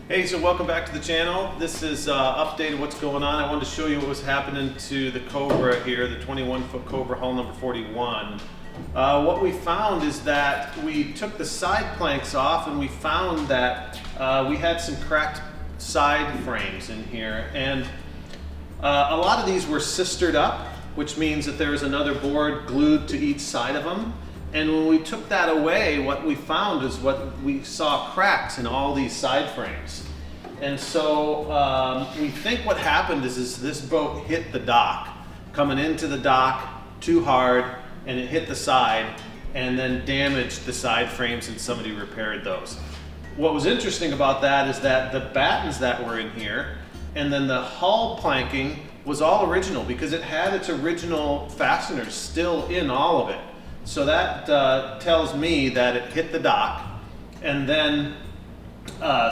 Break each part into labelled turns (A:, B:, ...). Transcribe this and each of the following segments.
A: Hey, so welcome back to the channel. This is update of what's going on. I wanted to show you what was happening to the Cobra here, the 21-foot Cobra hull number 41. What we found is that we took the side planks off and we found that we had some cracked side frames in here. And a lot of these were sistered up, which means that there was another board glued to each side of them. And when we took that away, what we found is we saw cracks in all these side frames. And so we think what happened is this boat hit the dock, coming into the dock too hard, and it hit the side and then damaged the side frames, and somebody repaired those. What was interesting about that is that the battens that were in here and then the hull planking was all original because it had its original fasteners still in all of it. So that tells me that it hit the dock and then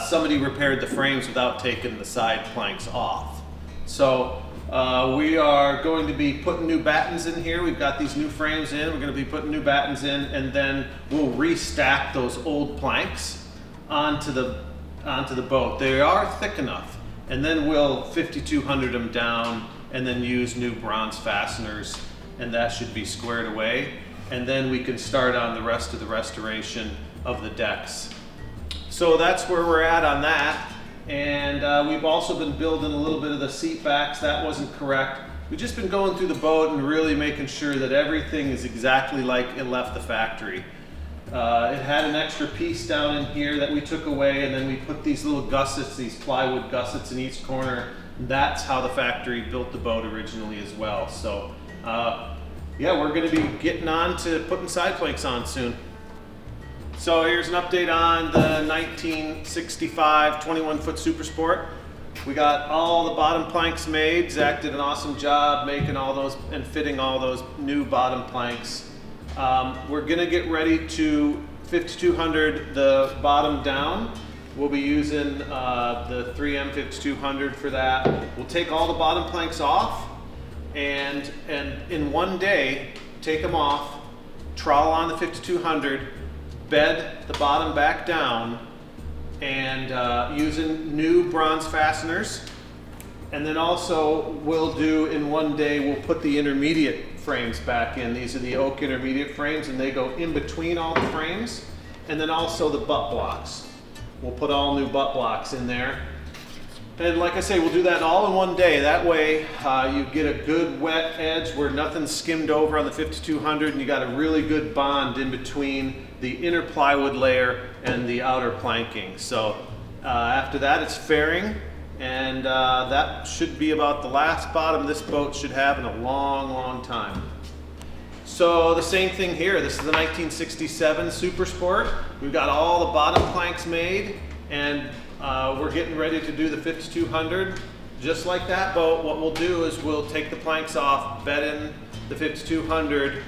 A: somebody repaired the frames without taking the side planks off. So we are going to be putting new battens in here. We've got these new frames in. We're going to be putting new battens in, and then we'll restack those old planks onto the boat. They are thick enough, and then we'll 5200 them down and then use new bronze fasteners, and that should be squared away. And then we can start on the rest of the restoration of the decks. So that's where we're at on that. And we've also been building a little bit of the seat backs. That wasn't correct. We've just been going through the boat and really making sure that everything is exactly like it left the factory. It had an extra piece down in here that we took away, and then we put these little gussets, these plywood gussets in each corner. That's how the factory built the boat originally as well. So yeah, we're going to be getting on to putting side planks on soon. So here's an update on the 1965 21-foot Super Sport. We got all the bottom planks made. Zach did an awesome job making all those and fitting all those new bottom planks. We're going to get ready to 5200 the bottom down. We'll be using the 3M 5200 for that. We'll take all the bottom planks off and in one day take them off, trowel on the 5200, bed the bottom back down, and using new bronze fasteners. And then also we'll do in one day, we'll put the intermediate frames back in. These are the oak intermediate frames, and they go in between all the frames. And then also the butt blocks. We'll put all new butt blocks in there. And like I say, we'll do that all in one day. That way you get a good wet edge where nothing's skimmed over on the 5200, and you got a really good bond in between the inner plywood layer and the outer planking. So after that, it's fairing, and that should be about the last bottom this boat should have in a long, long time. So the same thing here. This is the 1967 Super Sport. We've got all the bottom planks made, and we're getting ready to do the 5200. Just like that boat, what we'll do is we'll take the planks off, bed in the 5200,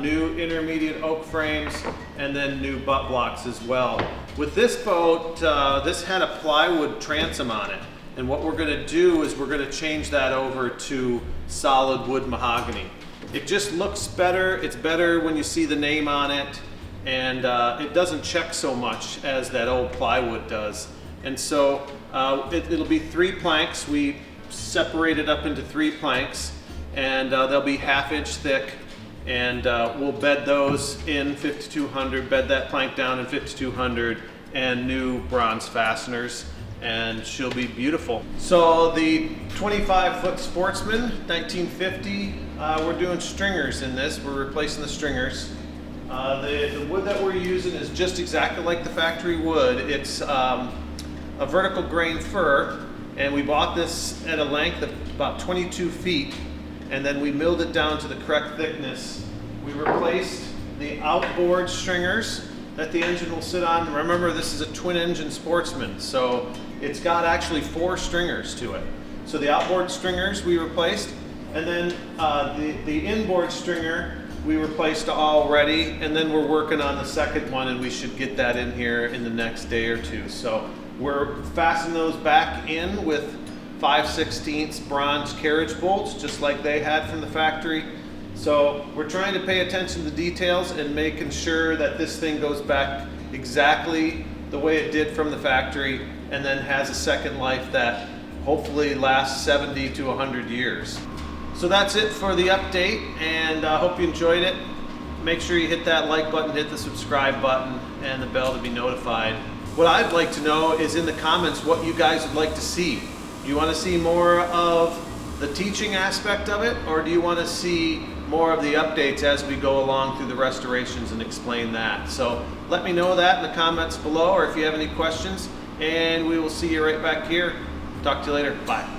A: new intermediate oak frames, and then new butt blocks as well. With this boat, this had a plywood transom on it, and what we're going to do is we're going to change that over to solid wood mahogany. It just looks better. It's better when you see the name on it, and it doesn't check so much as that old plywood does. And so it'll be 3 planks. We separate it up into 3 planks, and they'll be 1/2 inch thick, and we'll bed those in 5200, bed that plank down in 5200, and new bronze fasteners, and she'll be beautiful. So the 25-foot Sportsman 1950, we're doing stringers in this. We're replacing the stringers. The wood that we're using is just exactly like the factory wood. It's a vertical grain fir, and we bought this at a length of about 22 feet, and then we milled it down to the correct thickness. We replaced the outboard stringers that the engine will sit on. Remember, this is a twin engine Sportsman, so it's got actually 4 stringers to it. So the outboard stringers we replaced, and then the inboard stringer we replaced already, and then we're working on the second one, and we should get that in here in the next day or two. So we're fastening those back in with 5/16 bronze carriage bolts, just like they had from the factory. So we're trying to pay attention to the details and making sure that this thing goes back exactly the way it did from the factory, and then has a second life that hopefully lasts 70 to 100 years. So that's it for the update, and I hope you enjoyed it. Make sure you hit that like button, hit the subscribe button, and the bell to be notified. What I'd like to know is in the comments what you guys would like to see. Do you want to see more of the teaching aspect of it, or do you want to see more of the updates as we go along through the restorations and explain that? So let me know that in the comments below, or if you have any questions, and we will see you right back here. Talk to you later. Bye.